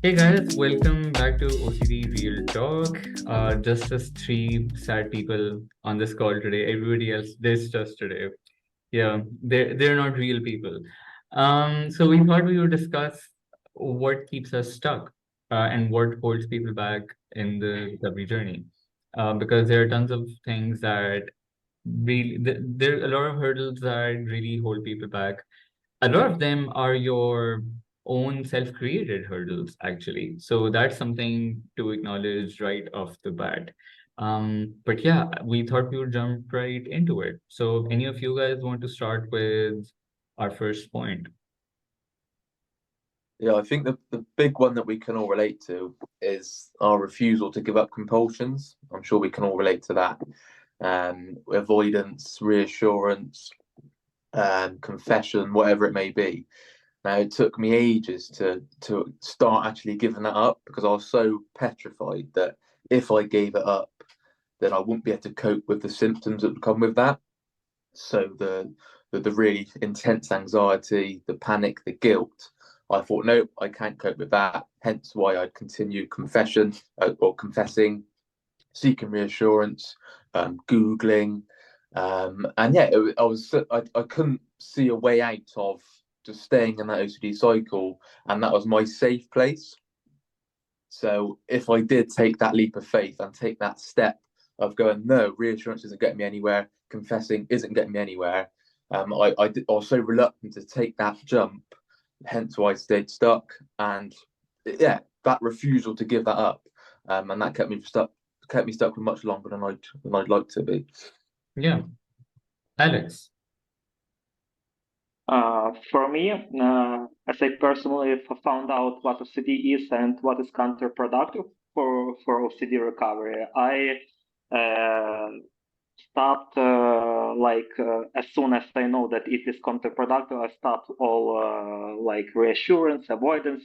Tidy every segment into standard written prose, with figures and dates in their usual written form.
Hey guys, welcome back to OCD Real Talk. Just us three sad people on this call today. Everybody else this just today. Yeah, they're not real people. So we thought we would discuss what keeps us stuck and what holds people back in the recovery journey. Because there are tons of things that really there are a lot of hurdles that really hold people back. A lot of them are your own self-created hurdles, actually. So that's something to acknowledge right off the bat. But yeah, we thought we would jump right into it. So any of you guys want to start with our first point? Yeah, I think the big one that we can all relate to is our refusal to give up compulsions. I'm sure we can all relate to that. Avoidance, reassurance, confession, whatever it may be. Now, it took me ages to start actually giving that up because I was so petrified that if I gave it up, then I wouldn't be able to cope with the symptoms that would come with that. So the really intense anxiety, the panic, the guilt. I thought, no, I can't cope with that. Hence why I'd continue confession or confessing, seeking reassurance, googling, and yeah, I couldn't see a way out of just staying in that OCD cycle, and that was my safe place. So if I did take that leap of faith and take that step of going, no, reassurance isn't getting me anywhere, confessing isn't getting me anywhere, I was so reluctant to take that jump, hence why I stayed stuck. And yeah, that refusal to give that up, and that kept me stuck for much longer than I'd like to be. Yeah, Alex. For me, as I personally found out what OCD is and what is counterproductive for OCD recovery, I stopped as soon as I know that it is counterproductive, I stopped all like reassurance, avoidance,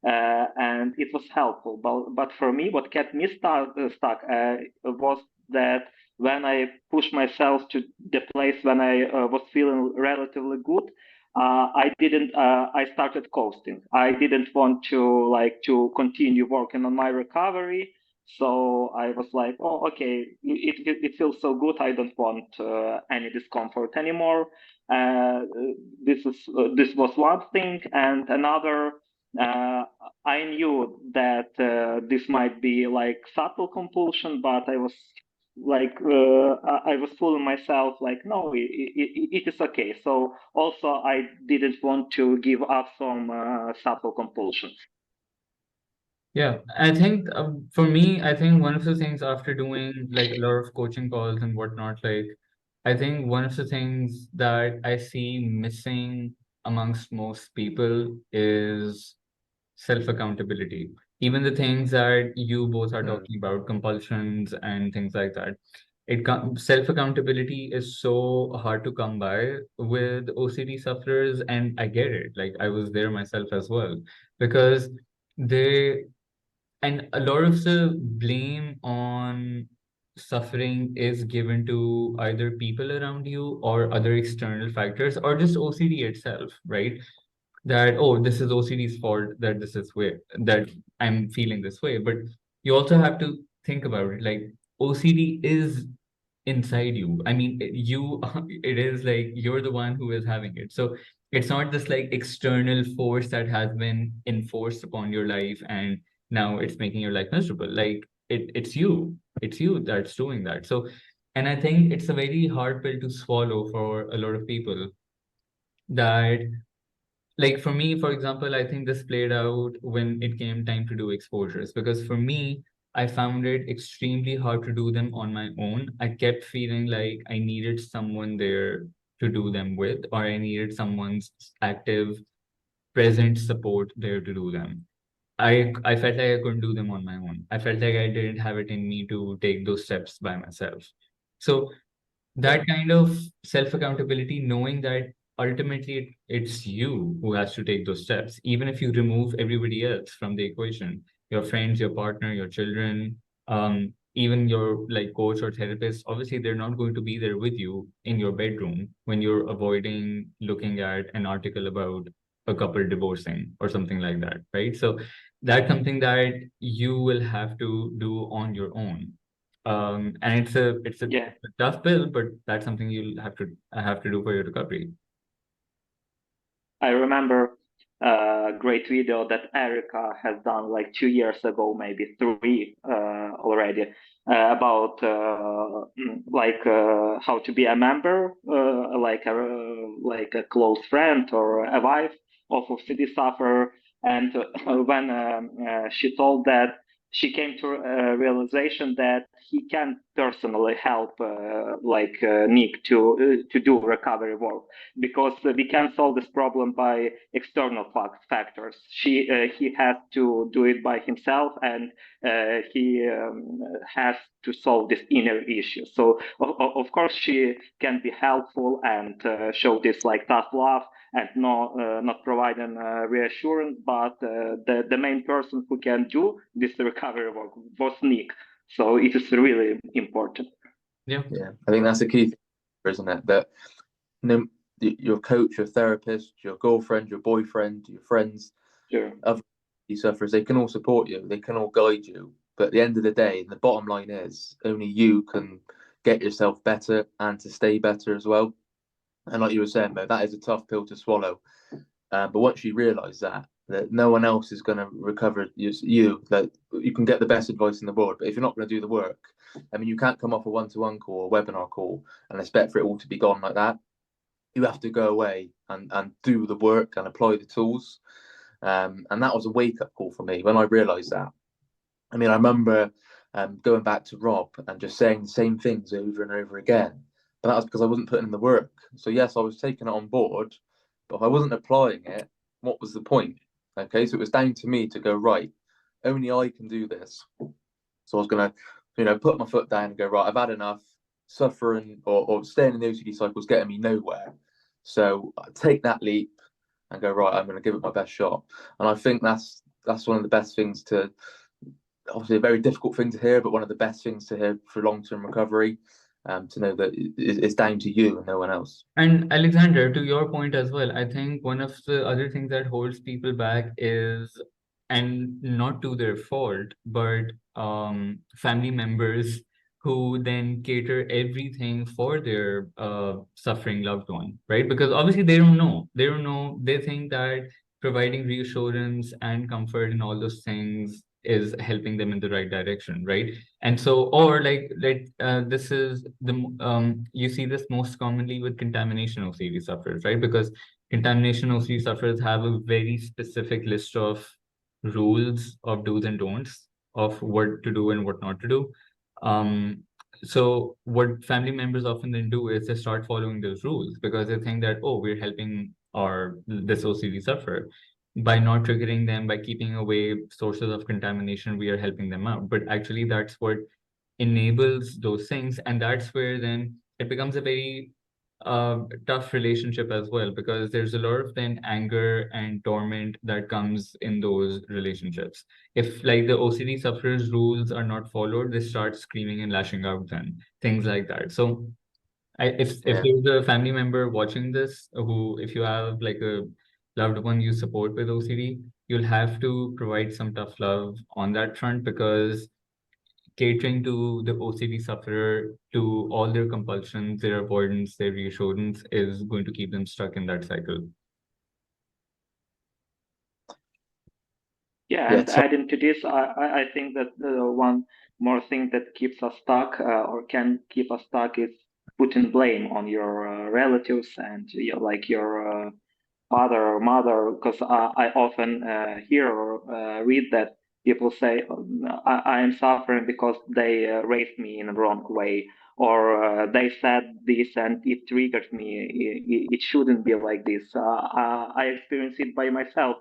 and it was helpful. But for me, what kept me stuck was that when I pushed myself to the place when I was feeling relatively good, I didn't. I started coasting. I didn't want to continue working on my recovery. So I was like, oh, okay, it feels so good. I don't want any discomfort anymore. Uh, this was one thing, and another. Uh, I knew that this might be like subtle compulsion, but I was fooling myself like no, it is okay. So also I didn't want to give up some subtle compulsions. Yeah, I think for me, I think one of the things after doing like a lot of coaching calls and whatnot, like I think one of the things that I see missing amongst most people is self-accountability. Even the things that you both are Mm. talking about, compulsions and things like that. Self-accountability is so hard to come by with OCD sufferers, and I get it. Like I was there myself as well, because they and a lot of the blame on suffering is given to either people around you or other external factors or just OCD itself, right? That, oh, this is OCD's fault that this is way that I'm feeling this way. But you also have to think about it like OCD is inside you. I mean, it is like you're the one who is having it. So it's not this like external force that has been enforced upon your life and now it's making your life miserable. Like it's you that's doing that. So, and I think it's a very hard pill to swallow for a lot of people that like for me, for example, I think this played out when it came time to do exposures because for me, I found it extremely hard to do them on my own. I kept feeling like I needed someone there to do them with, or I needed someone's active, present support there to do them. I felt like I couldn't do them on my own. I felt like I didn't have it in me to take those steps by myself. So Yeah. that kind of self accountability, knowing that ultimately it's you who has to take those steps, even if you remove everybody else from the equation, your friends, your partner, your children, even your like coach or therapist, obviously they're not going to be there with you in your bedroom when you're avoiding looking at an article about a couple divorcing or something like that, right? So that's something that you will have to do on your own. And it's a Yeah. tough pill, but that's something you'll have to do for your recovery. I remember a great video that Erica has done like 2 years ago, maybe three already, about how to be a member, like a close friend or a wife of OCD sufferer. And when she told that, she came to a realization that he can personally help Nick to do recovery work, because we can solve this problem by external factors. He has to do it by himself, and he has to solve this inner issue. So of course she can be helpful and show this like tough love and not providing reassurance, but the main person who can do this recovery work was Nick. So it is really important. Yeah. Yeah, I think that's a key thing, isn't it? That your coach, your therapist, your girlfriend, your boyfriend, your friends, Sure. other sufferers, they can all support you, they can all guide you. But at the end of the day, the bottom line is only you can get yourself better and to stay better as well. And like you were saying, Mo, that is a tough pill to swallow. But once you realise that no one else is going to recover you, that you can get the best advice in the world, but if you're not going to do the work, I mean, you can't come off a one-to-one call or webinar call and expect for it all to be gone like that. You have to go away and do the work and apply the tools. And that was a wake-up call for me when I realised that. I mean, I remember going back to Rob and just saying the same things over and over again. But that was because I wasn't putting in the work. So, yes, I was taking it on board, but if I wasn't applying it, what was the point? Okay, so it was down to me to go, right, only I can do this. So I was going to, put my foot down and go, right, I've had enough. Suffering or staying in the OCD cycle is getting me nowhere. So I take that leap and go, right, I'm going to give it my best shot. And I think that's one of the best things to, obviously a very difficult thing to hear, but one of the best things to hear for long-term recovery, to know that it's down to you and no one else. And Alexander, to your point as well, I think one of the other things that holds people back is, and not to their fault, but family members who then cater everything for their suffering loved one, right? Because obviously they don't know. They don't know. They think that providing reassurance and comfort and all those things is helping them in the right direction, right? And so, or this is the you see this most commonly with contamination OCD sufferers, right? Because contamination OCD sufferers have a very specific list of rules of do's and don'ts of what to do and what not to do. So what family members often then do is they start following those rules because they think that, oh, we're helping this OCD sufferer by not triggering them, by keeping away sources of contamination, we are helping them out. But actually, that's what enables those things. And that's where then it becomes a very tough relationship as well, because there's a lot of then anger and torment that comes in those relationships. If like the OCD sufferers rules are not followed, they start screaming and lashing out, then things like that. So if Yeah. there's a family member watching this who, if you have like a loved one you support with OCD, you'll have to provide some tough love on that front, because catering to the OCD sufferer, to all their compulsions, their avoidance, their reassurance is going to keep them stuck in that cycle. Yeah, Yeah. and adding to this, I think that one more thing that keeps us stuck or can keep us stuck is putting blame on your relatives and your father or mother, because I often hear or read that people say, I am suffering because they raised me in a wrong way, or they said this and it triggered me. It shouldn't be like this. I experienced it by myself,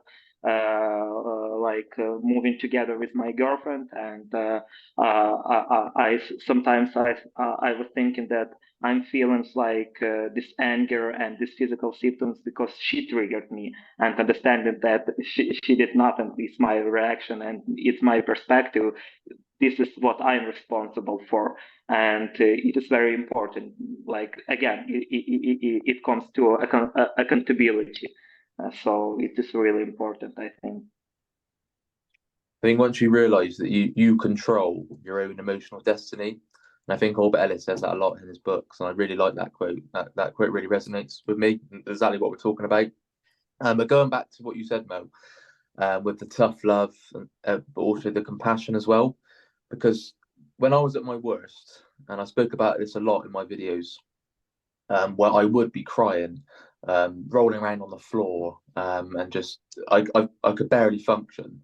moving together with my girlfriend, and I sometimes I was thinking that I'm feeling like this anger and these physical symptoms because she triggered me, and understanding that she did nothing. It's my reaction and it's my perspective. This is what I'm responsible for, and it is very important. Like again, it comes to accountability. So it is really important, I think. I think once you realise that you control your own emotional destiny, and I think Albert Ellis says that a lot in his books, and I really like that quote. That quote really resonates with me, exactly what we're talking about. But going back to what you said, Mo, with the tough love, but also the compassion as well, because when I was at my worst, and I spoke about this a lot in my videos, where I would be crying, rolling around on the floor, and just I could barely function.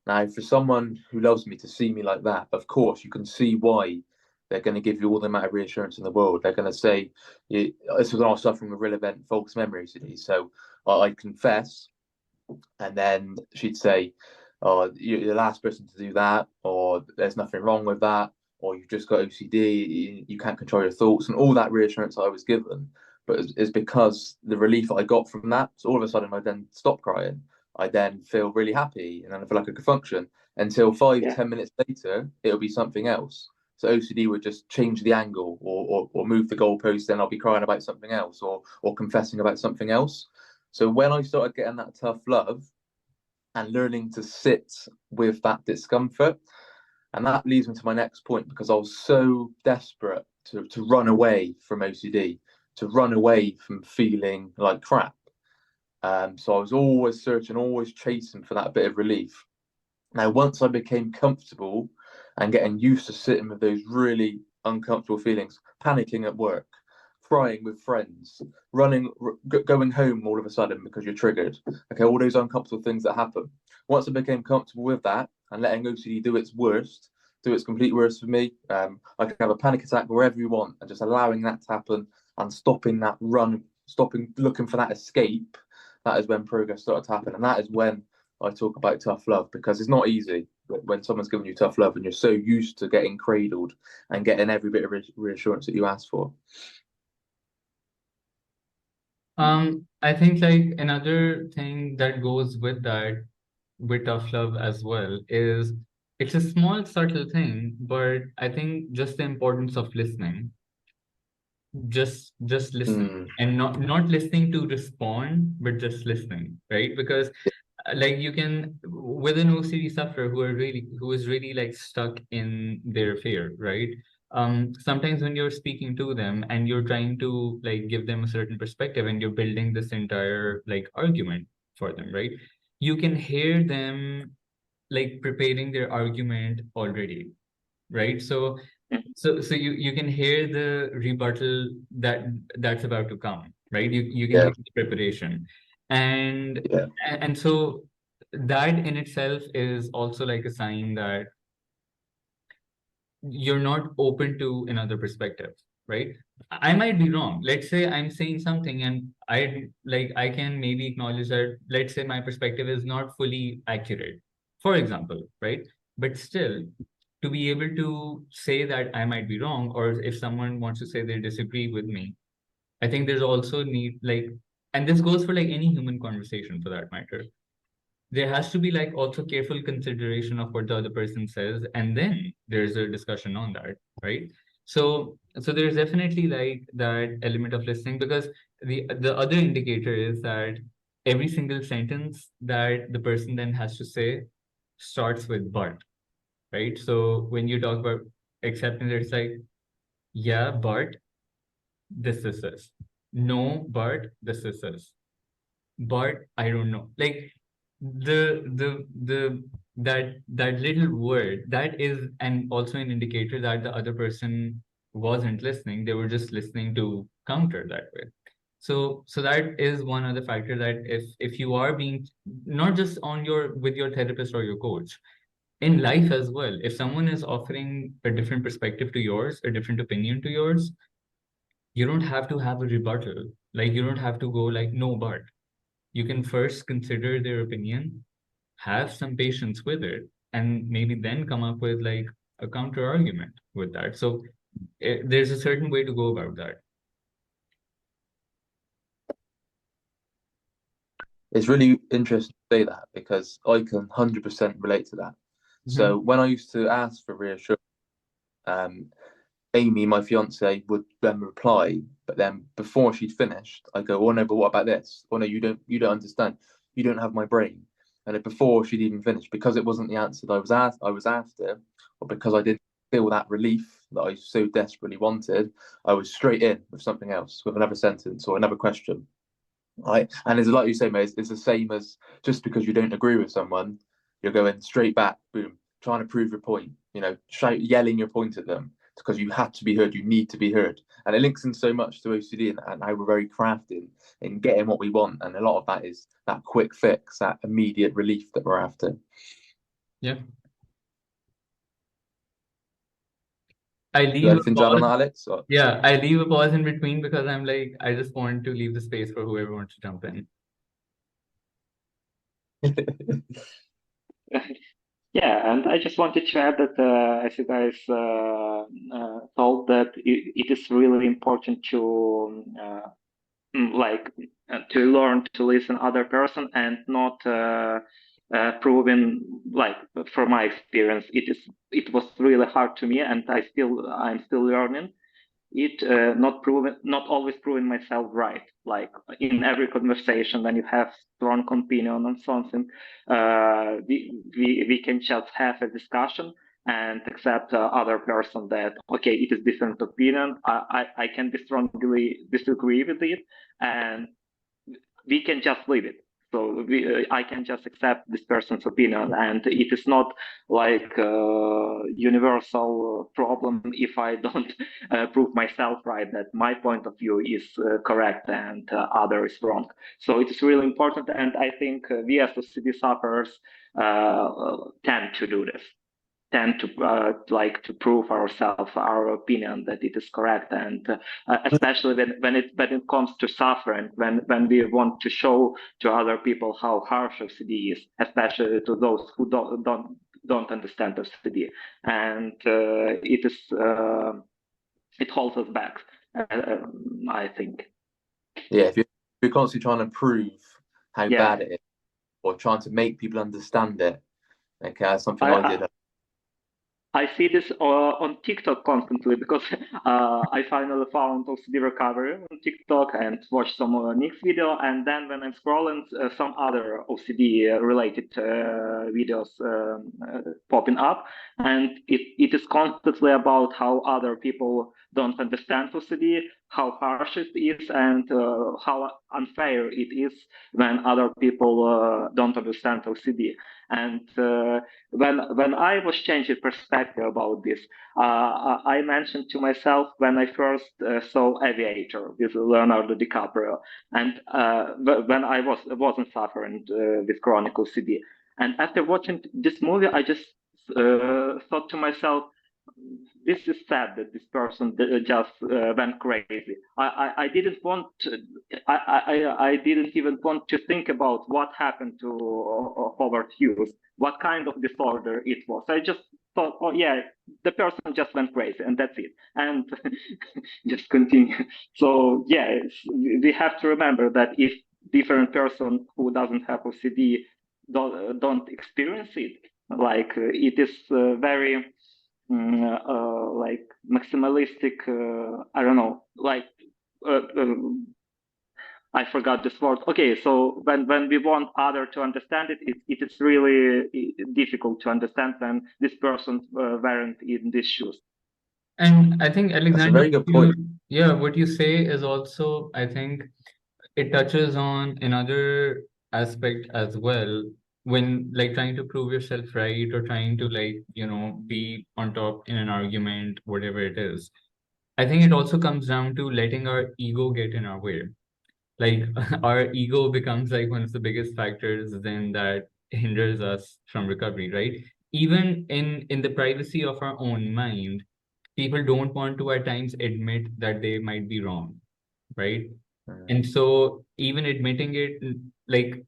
Now, for someone who loves me to see me like that, of course, you can see why they're going to give you all the amount of reassurance in the world. They're going to say, "This was all suffering with real event false memory OCD." So I'd confess, and then she'd say, "Oh, you're the last person to do that," or "There's nothing wrong with that," or "You've just got OCD, you can't control your thoughts," and all that reassurance I was given. But it's because the relief I got from that. So all of a sudden, I then stop crying. I then feel really happy, and then I feel like I could function. Until five, Yeah. 10 minutes later, it'll be something else. So OCD would just change the angle, or move the goalpost. Then I'll be crying about something else, or confessing about something else. So when I started getting that tough love and learning to sit with that discomfort, and that leads me to my next point, because I was so desperate to run away from OCD, to run away from feeling like crap. So I was always searching, always chasing for that bit of relief. Now, once I became comfortable and getting used to sitting with those really uncomfortable feelings, panicking at work, crying with friends, going home all of a sudden because you're triggered, okay, all those uncomfortable things that happen. Once I became comfortable with that and letting OCD do its worst, do its complete worst for me, I could have a panic attack wherever you want, and just allowing that to happen and stopping that run, stopping looking for that escape. That is when progress started to happen, and that is when I talk about tough love, because it's not easy when someone's giving you tough love and you're so used to getting cradled and getting every bit of reassurance that you ask for. I think like another thing that goes with that, with tough love as well, is it's a small subtle thing, but I think just the importance of listening. Just listen, Mm, and not listening to respond, but just listening, right? Because like you can, with an OCD sufferer who is really like stuck in their fear, right? Sometimes when you're speaking to them and you're trying to like give them a certain perspective and you're building this entire like argument for them, right? You can hear them like preparing their argument already, right? So you can hear the rebuttal that's about to come, right? You can yeah, hear the preparation, and yeah, and so that in itself is also like a sign that you're not open to another perspective, right? I might be wrong. Let's say I'm saying something and I can maybe acknowledge that, let's say my perspective is not fully accurate, for example, right? But still, to be able to say that I might be wrong, or if someone wants to say they disagree with me, I think there's also need like, and this goes for like any human conversation for that matter, there has to be like also careful consideration of what the other person says, and then there's a discussion on that, right? So there's definitely like that element of listening, because the other indicator is that every single sentence that the person then has to say starts with but, right? So when you talk about acceptance, it's like, yeah, but this is this. No, but this is this. But I don't know. Like the that little word, that is and also an indicator that the other person wasn't listening. They were just listening to counter that way. So that is one other factor, that if you are being, not just on your with your therapist or your coach, in life as well, if someone is offering a different perspective to yours, a different opinion to yours, you don't have to have a rebuttal. Like you don't have to go like, no, but you can first consider their opinion, have some patience with it, and maybe then come up with like a counter argument with that. So there's a certain way to go about that. it's really interesting to say that, because I can 100% relate to that. Mm-hmm. So when I used to ask for reassurance, um, Amy, my fiance, would then reply, but then before she'd finished, I go, "Oh no, but what about this? Oh no, you don't understand. You don't have my brain." And then before she'd even finished, because it wasn't the answer that I was after, or because I didn't feel that relief that I so desperately wanted, I was straight in with something else, with another sentence or another question. Right. And it's like you say, mate, it's the same as just because you don't agree with someone, you're going straight back, boom, trying to prove your point, yelling your point at them because you have to be heard, you need to be heard. And it links in so much to OCD and how we're very crafty in getting what we want. And a lot of that is that quick fix, that immediate relief that we're after. Yeah. I You leave a anything, John, on pause. that, Alex? Or... Yeah, I leave a pause in between because I'm like, I just want to leave the space for whoever wants to jump in. Yeah, and I just wanted to add that as you guys told that it is really important to to learn to listen other person and not proving like from my experience it was really hard to me and I'm still learning it not always proving myself right like in every conversation when you have strong opinion on something we can just have a discussion and accept other person that okay it is different opinion I can be strongly disagree with it and we can just leave it. So I can just accept this person's opinion, and it is not like a universal problem if I don't prove myself right that my point of view is correct and other is wrong. So it is really important, and I think we as OCD sufferers tend to do this tend to like to prove ourselves our opinion that it is correct and especially when it comes to suffering when we want to show to other people how harsh OCD is especially to those who don't understand OCD and it holds us back I think Yeah, if you're constantly trying to prove how yeah bad it is or trying to make people understand it, okay, that's something I did. I see this on TikTok constantly because I finally found OCD recovery on TikTok and watched some Nick's video. And then when I'm scrolling, some other OCD related videos popping up. And it is constantly about how other people don't understand OCD, how harsh it is, and how unfair it is when other people don't understand OCD. And when I was changing perspective about this, I mentioned to myself when I first saw Aviator with Leonardo DiCaprio, and when I wasn't suffering with chronic OCD, and after watching this movie, I just thought to myself, this is sad that this person just went crazy. I didn't want to, I didn't even want to think about what happened to Howard Hughes, what kind of disorder it was. I just thought, oh yeah, the person just went crazy, and that's it, and just continue. So yeah, we have to remember that if different person who doesn't have OCD don't experience it, like it is very like maximalistic I don't know like uh, uh, I forgot this word. Okay, so when we want other to understand it is really difficult to understand when this person weren't in these shoes. And I think, That's a Alexander, very good point. what you say is also, I think it touches on another aspect as well when like trying to prove yourself right or trying to like, be on top in an argument, whatever it is. I think it also comes down to letting our ego get in our way. Like our ego becomes like one of the biggest factors then that hinders us from recovery, right? Even in the privacy of our own mind, people don't want to at times admit that they might be wrong, right? And so even admitting it, like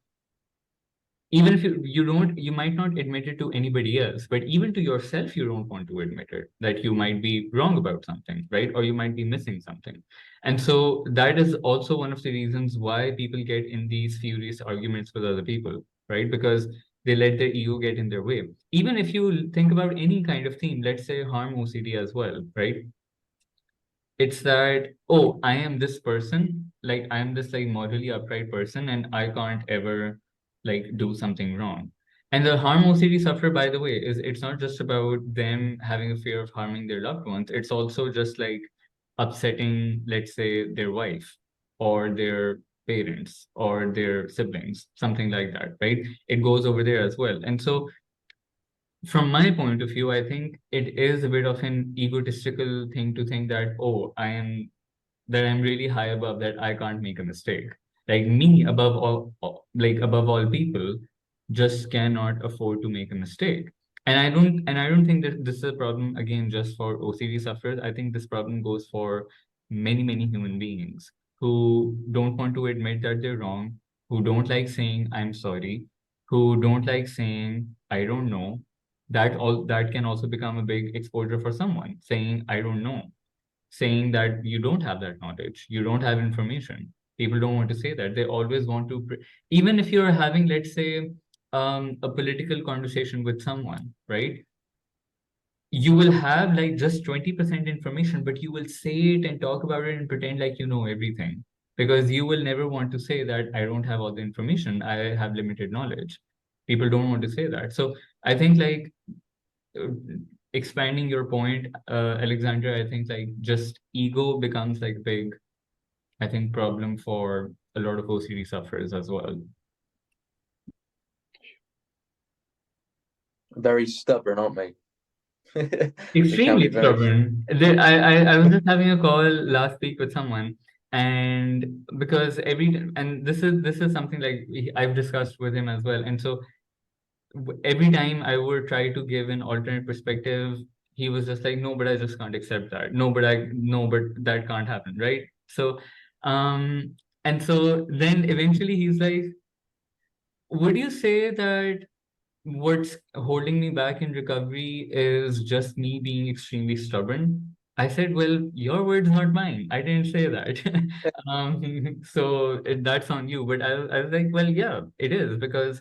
even if you don't, you might not admit it to anybody else, but even to yourself you don't want to admit it that you might be wrong about something, right? Or you might be missing something. And so that is also one of the reasons why people get in these furious arguments with other people, right? Because they let their ego get in their way. Even if you think about any kind of theme, let's say harm OCD as well, right? It's that, oh, I am this person, like I am this like morally upright person and I can't ever like do something wrong. And the harm OCD suffer, by the way, is it's not just about them having a fear of harming their loved ones. It's also just like upsetting, let's say, their wife or their parents or their siblings, something like that, right? It goes over there as well. And so from my point of view, I think it is a bit of an egotistical thing to think that, oh, that I'm really high above, that I can't make a mistake. Like me above like above all people, just cannot afford to make a mistake. And I don't think that this is a problem again just for OCD sufferers. I think this problem goes for many, many human beings who don't want to admit that they're wrong, who don't like saying I'm sorry, who don't like saying I don't know. That can also become a big exposure for someone, saying I don't know, saying that you don't have that knowledge, you don't have information. People don't want to say that. They always want to, even if you're having, let's say, a political conversation with someone, right? You will have like just 20% information, but you will say it and talk about it and pretend like you know everything. Because you will never want to say that I don't have all the information, I have limited knowledge. People don't want to say that. So I think like uh, expanding your point, Alexander, I think like just ego becomes like big, I think, problem for a lot of OCD sufferers as well. Very stubborn, aren't we? We can be Extremely very. stubborn. I was just having a call last week with someone, and because and this is something like I've discussed with him as well, and so every time I would try to give an alternate perspective, he was just like, no, but I just can't accept that. No, but that can't happen, right? So, um, and so then eventually he's like, would you say that what's holding me back in recovery is just me being extremely stubborn? I said, well, your words, not mine. I didn't say that. That's on you. But I was like, well, yeah, it is because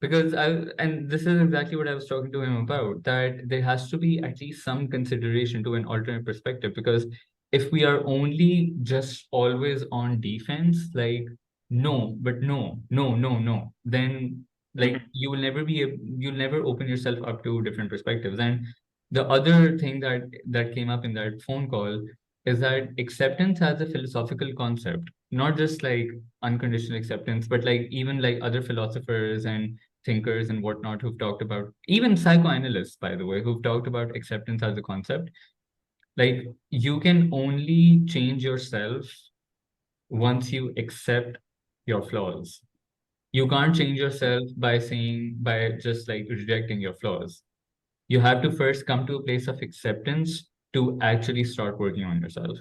and this is exactly what I was talking to him about, that there has to be at least some consideration to an alternate perspective. Because if we are only just always on defense, like no, but no, no, no, no, then like you'll never open yourself up to different perspectives. And the other thing that came up in that phone call is that acceptance as a philosophical concept, not just like unconditional acceptance, but like even like other philosophers and thinkers and whatnot who've talked about, even psychoanalysts, by the way, who've talked about acceptance as a concept. Like you can only change yourself once you accept your flaws. You can't change yourself by just like rejecting your flaws. You have to first come to a place of acceptance to actually start working on yourself.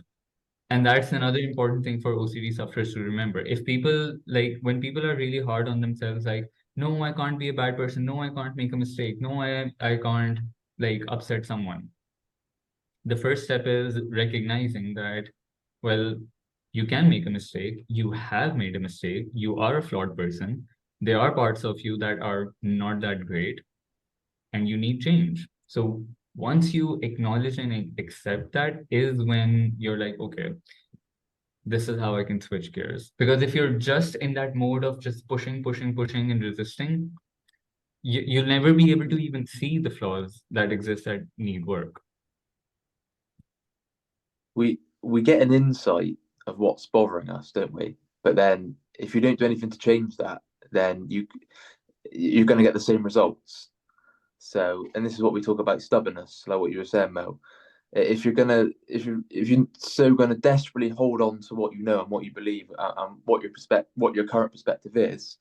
And that's another important thing for OCD sufferers to remember. If people like when people are really hard on themselves, like, no, I can't be a bad person, no, I can't make a mistake, no, I can't like upset someone. The first step is recognizing that, well, you can make a mistake, you have made a mistake, you are a flawed person. There are parts of you that are not that great, and you need change. So once you acknowledge and accept that is when you're like, okay, this is how I can switch gears. Because if you're just in that mode of just pushing, pushing, pushing, and resisting, you'll never be able to even see the flaws that exist that need work. We get an insight of what's bothering us, don't we? But then if you don't do anything to change that, then you're going to get the same results. So, and this is what we talk about stubbornness, like what you were saying, Mel. If you're so gonna desperately hold on to what you know and what you believe and what your current perspective is,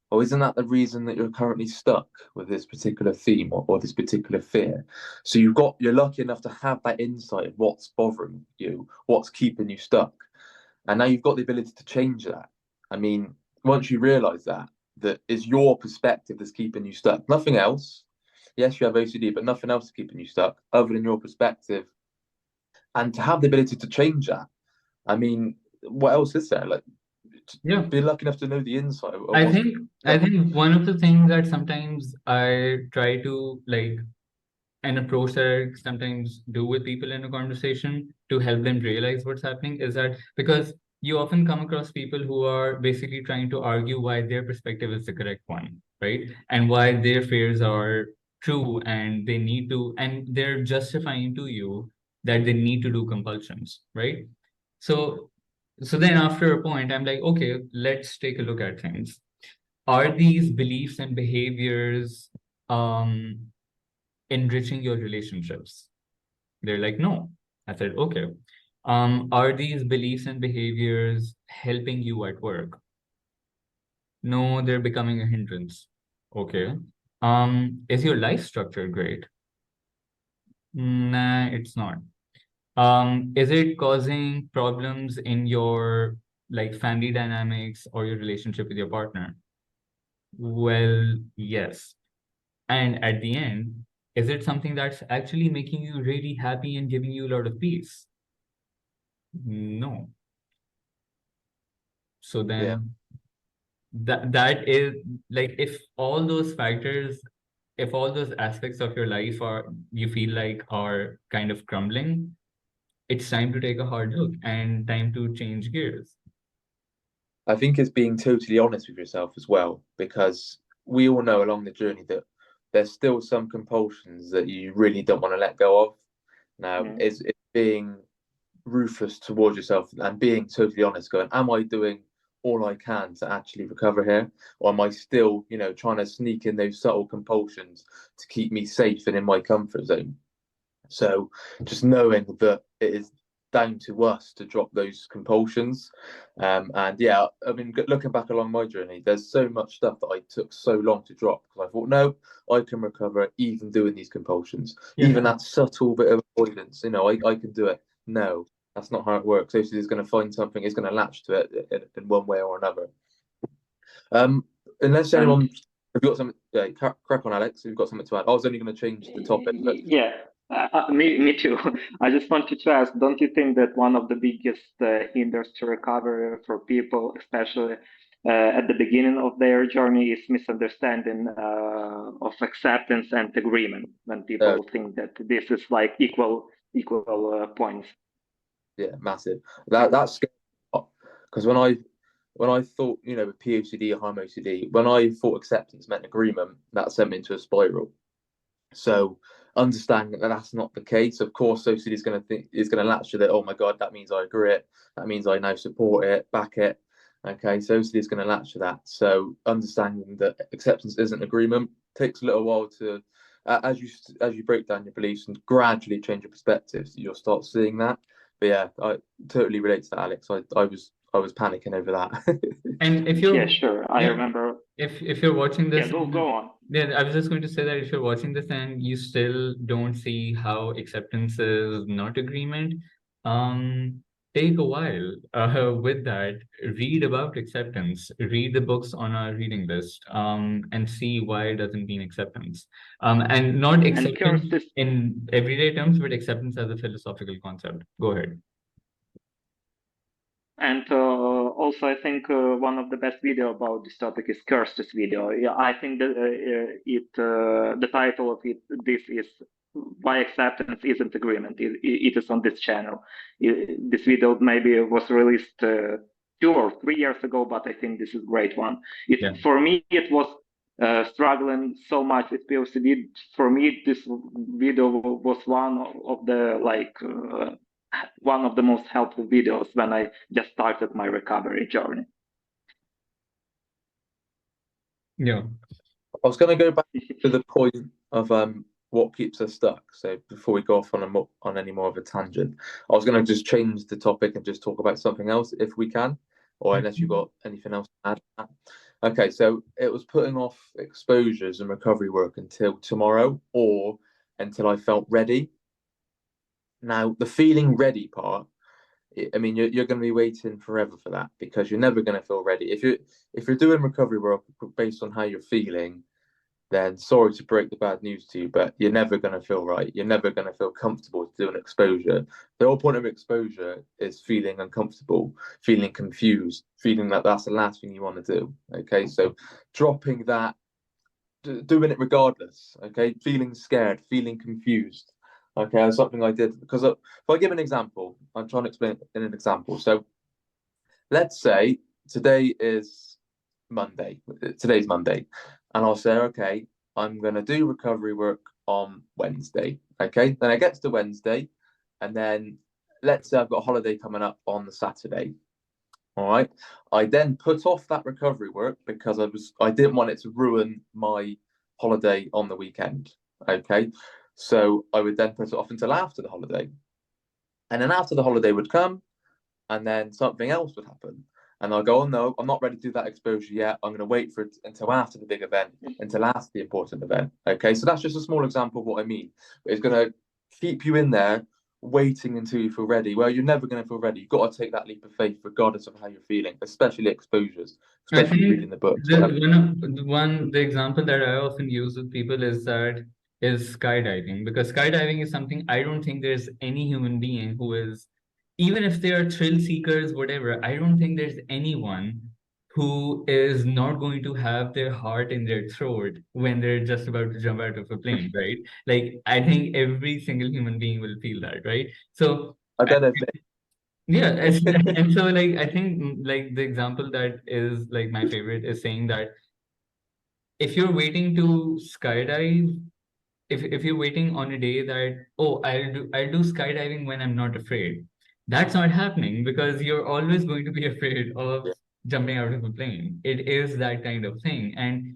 well, isn't that the reason that you're currently stuck with this particular theme or this particular fear? So you're lucky enough to have that insight of what's bothering you, what's keeping you stuck, and now you've got the ability to change that. I mean, once you realise that is your perspective that's keeping you stuck, nothing else. Yes, you have OCD, but nothing else is keeping you stuck other than your perspective. And to have the ability to change that, I mean, what else is there? Like, Yeah. be lucky enough to know the insight. I think one of the things that sometimes I try to like an approach that I sometimes do with people in a conversation to help them realize what's happening is that because you often come across people who are basically trying to argue why their perspective is the correct one, right? And why their fears are true, and they need to, and they're justifying to you that they need to do compulsions, right? So, so then after a point, I'm like, okay, let's take a look at things. Are these beliefs and behaviors enriching your relationships? They're like, no. I said, okay. Are these beliefs and behaviors helping you at work? No, they're becoming a hindrance. Okay. Is your life structure great? Nah, it's not. Is it causing problems in your like family dynamics or your relationship with your partner? Well, yes. And at the end, is it something that's actually making you really happy and giving you a lot of peace? No. So Yeah. then that is like, if all those factors, if all those aspects of your life are, you feel like are kind of crumbling, it's time to take a hard look and time to change gears. I think it's being totally honest with yourself as well, because we all know along the journey that there's still some compulsions that you really don't want to let go of. Now, Mm. it's being ruthless towards yourself and being totally honest, going, am I doing all I can to actually recover here? Or am I still, trying to sneak in those subtle compulsions to keep me safe and in my comfort zone? So just knowing that it is down to us to drop those compulsions. And yeah, I mean, looking back along my journey, there's so much stuff that I took so long to drop because I thought, no, I can recover even doing these compulsions, even that subtle bit of avoidance. I can do it. No, that's not how it works. OCD is going to find something, it's going to latch to it in one way or another. Unless And anyone, have you got something? Yeah, crack on, Alex. If you've got something to add, I was only going to change the topic, but yeah, me too. I just wanted to ask, don't you think that one of the biggest hinders to recovery for people, especially at the beginning of their journey, is misunderstanding of acceptance and agreement, when uh, people think that this is like equal points? yeah, massive. That's scary because when I thought, with POCD or home OCD, when I thought acceptance meant agreement, that sent me into a spiral. So understanding that that's not the case, of course, OCD is going to latch to that. Oh my God, that means I agree it. That means I now support it, back it. Okay, so OCD is going to latch to that. So understanding that acceptance isn't agreement takes a little while to, as you break down your beliefs and gradually change your perspectives, you'll start seeing that. But yeah, I totally relate to that, Alex. I was panicking over that. And if Yeah, you're, sure. I yeah, remember. if you're watching Yeah, this, go on. yeah, I was just going to say that if you're watching this and you still don't see how acceptance is not agreement, um, take a while with that. Read about acceptance. Read the books on our reading list, and see why it doesn't mean acceptance. And not And acceptance Kirst is in everyday terms, but acceptance as a philosophical concept. Go ahead. And also, I think one of the best video about this topic is Kirst's video. Yeah, I think that the title of this is "Why Acceptance Isn't Agreement." It is on this channel. This video maybe was released 2 or 3 years ago, but I think this is a great one. Yeah. For me, it was struggling so much with POCD. For me, this video was one of the one of the most helpful videos when I just started my recovery journey. Yeah. I was going to go back to the point of what keeps us stuck. So before we go off on any more of a tangent, I was going to just change the topic and just talk about something else if we can, or unless you've got anything else to add. Okay, so it was putting off exposures and recovery work until tomorrow or until I felt ready. Now, the feeling ready part, I mean, you're going to be waiting forever for that because you're never going to feel ready. If you're doing recovery work based on how you're feeling, then sorry to break the bad news to you, but you're never going to feel right. You're never going to feel comfortable to do an exposure. The whole point of exposure is feeling uncomfortable, feeling confused, feeling that that's the last thing you want to do. Okay, so dropping that, doing it regardless. Okay, feeling scared, feeling confused. Okay, that's something I did because if I give an example, I'm trying to explain in an example. So let's say today is Monday. Today's Monday, and I'll say, okay, I'm going to do recovery work on Wednesday. Okay, then I get to Wednesday, and then let's say I've got a holiday coming up on the Saturday. All right. I then put off that recovery work because I didn't want it to ruin my holiday on the weekend. Okay. So I would then put it off until after the holiday. And then after the holiday would come, and then something else would happen. And I'll go, oh no, I'm not ready to do that exposure yet. I'm going to wait for it until after the big event, until after the important event. Okay. So that's just a small example of what I mean. It's going to keep you in there waiting until you feel ready. Well, you're never going to feel ready. You've got to take that leap of faith, regardless of how you're feeling, especially exposures, I especially think reading the books. the Whatever. the example that I often use with people is skydiving, because skydiving is something I don't think there's any human being who is, even if they are thrill seekers, whatever, I don't think there's anyone who is not going to have their heart in their throat when they're just about to jump out of a plane, right? Like I think every single human being will feel that, right? So I don't know yeah, if and so like I think like the example that is like my favorite is saying that if you're waiting to skydive, if you're waiting on a day that, oh, I'll do skydiving when I'm not afraid, that's not happening, because you're always going to be afraid of yeah, jumping out of a plane. It is that kind of thing. And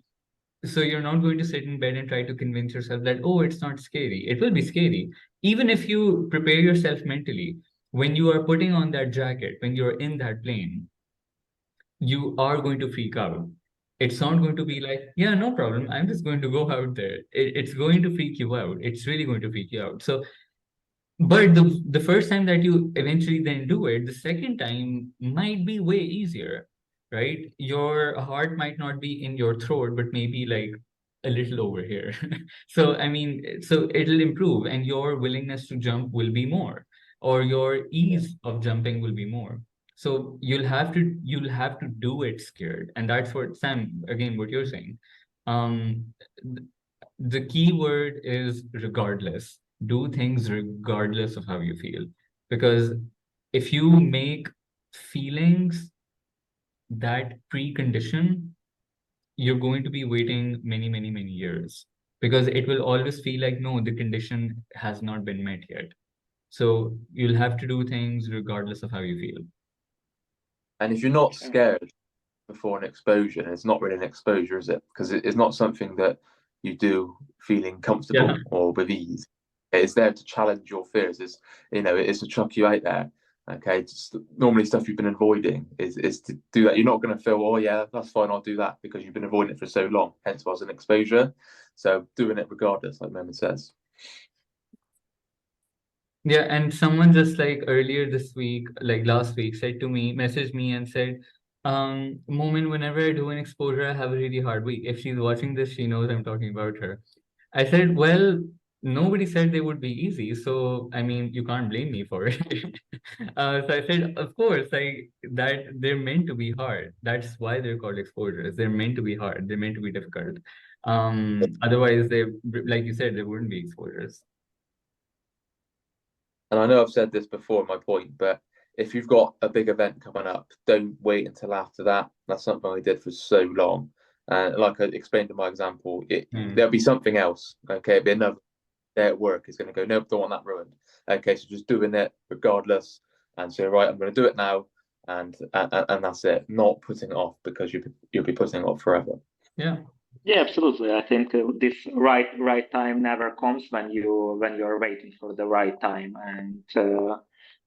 so you're not going to sit in bed and try to convince yourself that, oh, it's not scary. It will be scary. Even if you prepare yourself mentally, when you are putting on that jacket, when you're in that plane, you are going to freak out. It's not going to be like, yeah, no problem, I'm just going to go out there. It's going to freak you out. It's really going to freak you out. So but the first time that you eventually then do it, the second time might be way easier, right? Your heart might not be in your throat, but maybe like a little over here. So I mean, so it'll improve, and your willingness to jump will be more, or your yeah. ease of jumping will be more. So you'll have to do it scared, and that's what Sam, again, what you're saying. Th- the key word is regardless. Do things regardless of how you feel, because if you make feelings that precondition, you're going to be waiting many, many, many years, because it will always feel like, no, the condition has not been met yet. So you'll have to do things regardless of how you feel. And if you're not scared before an exposure, it's not really an exposure, is it? Because it's not something that you do feeling Yeah. comfortable or with ease. It's there to challenge your fears. It's to chuck you out there. Okay, just normally stuff you've been avoiding is to do that. You're not going to feel, oh yeah, that's fine, I'll do that, because you've been avoiding it for so long. Hence, was an exposure. So doing it regardless, like Memo says. Yeah, and someone just like earlier this week, like last week, said to me, messaged me and said, Moment, whenever I do an exposure, I have a really hard week. If she's watching this, she knows I'm talking about her. I said, well, nobody said they would be easy. So, I mean, you can't blame me for it. So I said, of course, like that they're meant to be hard. That's why they're called exposures. They're meant to be hard. They're meant to be difficult. Otherwise, like you said, they wouldn't be exposures. And I know I've said this before in my point, but if you've got a big event coming up, don't wait until after that. That's something I did for so long. And like I explained in my example, Hmm. there'll be something else. Okay, it'll be another day at work is going to go, nope, don't want that ruined. Okay, so just doing it regardless, and say, right, I'm going to do it now, and that's it. Not putting it off, because you'll be putting it off forever. Yeah. Yeah, absolutely. I think this right time never comes when you're waiting for the right time. And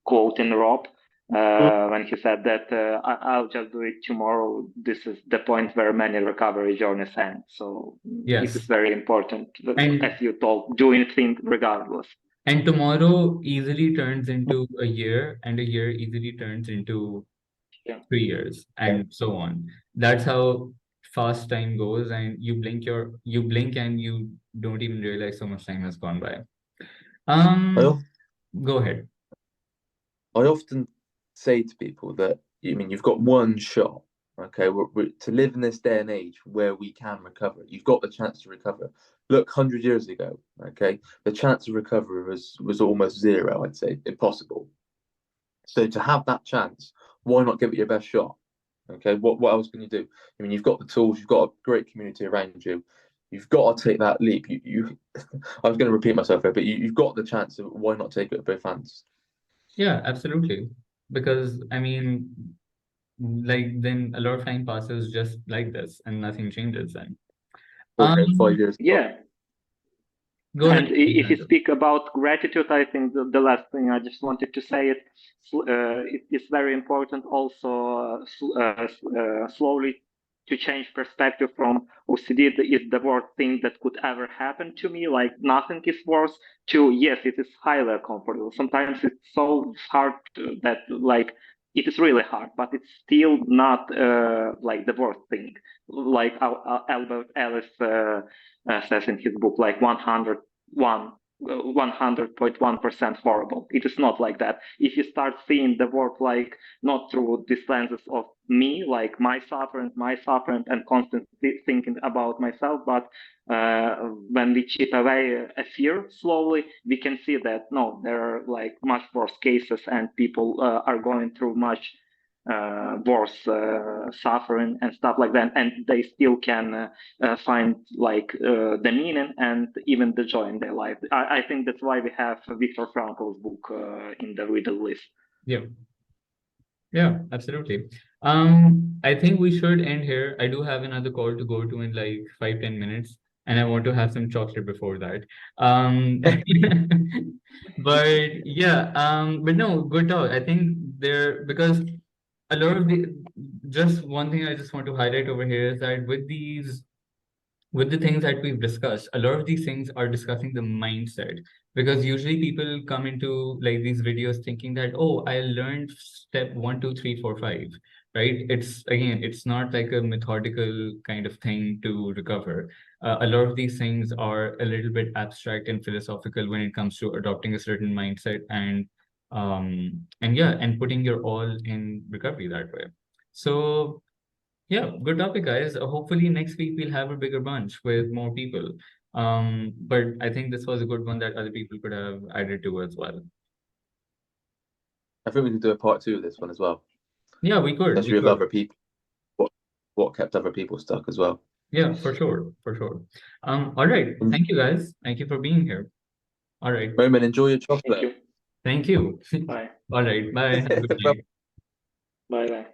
quoting Rob, when he said that I'll just do it tomorrow, this is the point where many recovery journeys end. So it is Yes. very important, And as you told, doing things regardless. And tomorrow easily turns into a year, and a year easily turns into Yeah. 3 years, and so on. That's how fast time goes, and you blink and you don't even realize so much time has gone by. I, Go ahead. I often say to people that you've got one shot. Okay, to live in this day and age where we can recover, you've got the chance to recover. Look, 100 years ago, okay, the chance of recovery was almost zero. I'd say impossible. So to have that chance why not give it your best shot? Okay, what else can you do? I mean, you've got the tools, you've got a great community around you. You've got to take that leap. You I was going to repeat myself here, but you've got the chance. Of why not take it with both hands? Yeah, absolutely. Because I mean, like then a lot of time passes just like this and nothing changes then. 4 years, 5 years. Yeah. Go ahead. And if you speak about gratitude, I think the last thing I just wanted to say it is very important also slowly to change perspective from OCD is the worst thing that could ever happen to me, like nothing is worse, to yes, it is highly uncomfortable. Sometimes it's so hard that like it is really hard, but it's still not like the worst thing. Like Albert Ellis says in his book, like 100.1% horrible. It is not like that. If you start seeing the world like not through these lenses of me, like my suffering, and constantly thinking about myself, but when we chip away a fear slowly, we can see that no, there are like much worse cases, and people are going through much worse suffering and stuff like that, and they still can find like the meaning and even the joy in their life. I think that's why we have Viktor Frankl's book in the reader list. Yeah. Yeah, absolutely. I think we should end here. I do have another call to go to in like 5-10 minutes, and I want to have some chocolate before that. But yeah, but no, good talk. I think there because a lot of the just one thing I just want to highlight over here is that with the things that we've discussed, a lot of these things are discussing the mindset, because usually people come into like these videos thinking that, oh, I learned step 1, 2, 3, 4, 5, right? It's again, it's not like a methodical kind of thing to recover. A lot of these things are a little bit abstract and philosophical when it comes to adopting a certain mindset and yeah, and putting your all in recovery that way. So yeah, good topic, guys. Hopefully next week we'll have a bigger bunch with more people. But I think this was a good one that other people could have added to as well. I think we can do a part 2 of this one as well. Yeah, we could. Especially with other people. What kept other people stuck as well. Yeah, for sure, for sure. All right. Thank you, guys. Thank you for being here. All right. Roman, enjoy your chocolate. Thank you. Thank you. Bye. All right. Bye. Have a good night. Bye. Bye.